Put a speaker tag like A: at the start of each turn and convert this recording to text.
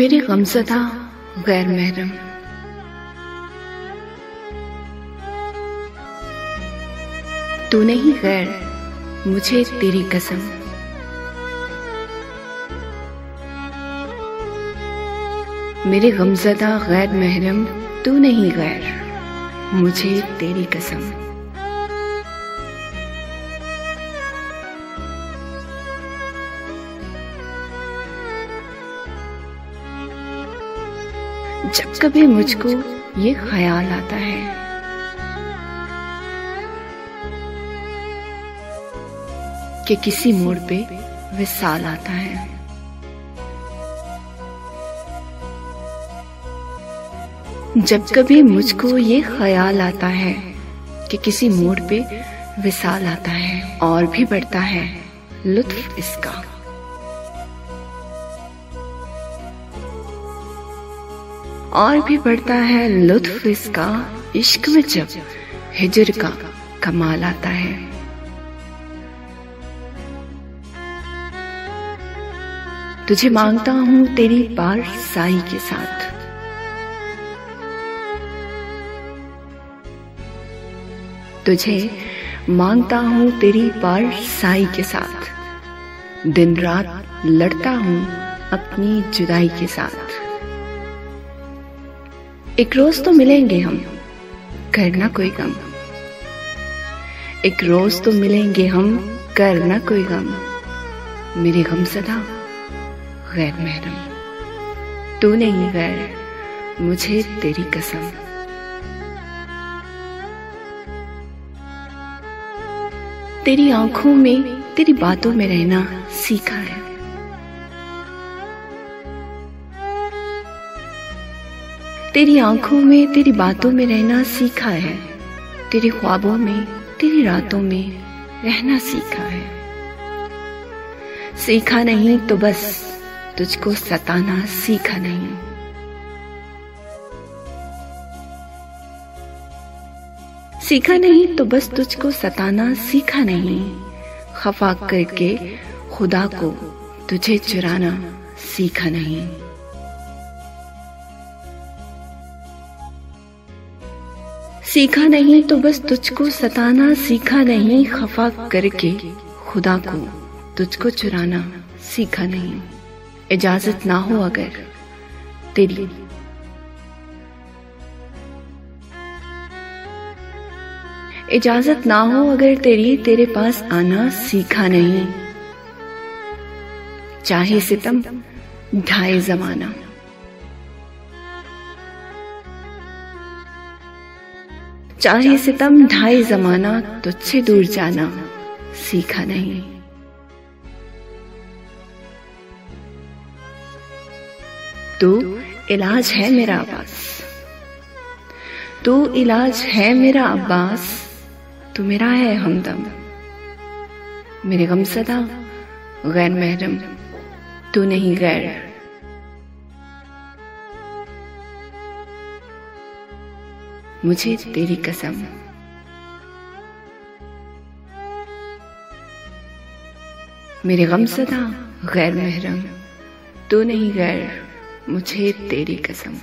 A: मेरे गमज़दा गैर महरम, तू नहीं गैर, मुझे तेरी कसम। मेरे गमज़दा गैर महरम, तू नहीं गैर, मुझे तेरी कसम। जब कभी मुझको ये ख्याल आता है कि किसी मोड़ पे विसाल आता है, जब कभी मुझको ये ख्याल आता है कि किसी मोड़ पे विसाल आता है, और भी बढ़ता है लुत्फ इसका। और भी बढ़ता है लुत्फ इसका, इश्क में जब हिजर का कमाल आता है। तुझे मांगता हूँ तेरी पार साई के साथ, तुझे मांगता हूँ तेरी पार साई के साथ। दिन रात लड़ता हूँ अपनी जुदाई के साथ। एक रोज तो मिलेंगे हम, करना कोई गम। एक रोज तो मिलेंगे हम, करना कोई गम। मेरे गमज़दा गैर महरम, तू नहीं गैर, मुझे तेरी कसम। तेरी आंखों में तेरी बातों में रहना सीखा है, तेरी आंखों में तेरी बातों में रहना सीखा है। तेरे ख्वाबों में तेरी रातों में रहना सीखा है। सीखा नहीं तो बस तुझको सताना सीखा नहीं। सीखा नहीं तो बस तुझको सताना सीखा नहीं। खफा करके खुदा को तुझे चुराना सीखा नहीं। सीखा नहीं तो बस तुझको सताना सीखा नहीं। खफा करके खुदा को तुझको चुराना सीखा नहीं। इजाजत ना हो अगर तेरी, इजाजत ना हो अगर तेरी, तेरे पास आना सीखा नहीं। चाहे सितम ढाए जमाना, चाहे सितम ढाए जमाना, तुझसे दूर जाना सीखा नहीं। तू इलाज है मेरा अब्बास, तू इलाज है मेरा अब्बास, तू मेरा है हमदम। मेरे गमज़दा गैर महरम, तू नहीं गैर, मुझे तेरी कसम। मेरे गमज़दा गैर महरम, तू नहीं गैर, मुझे तेरी कसम।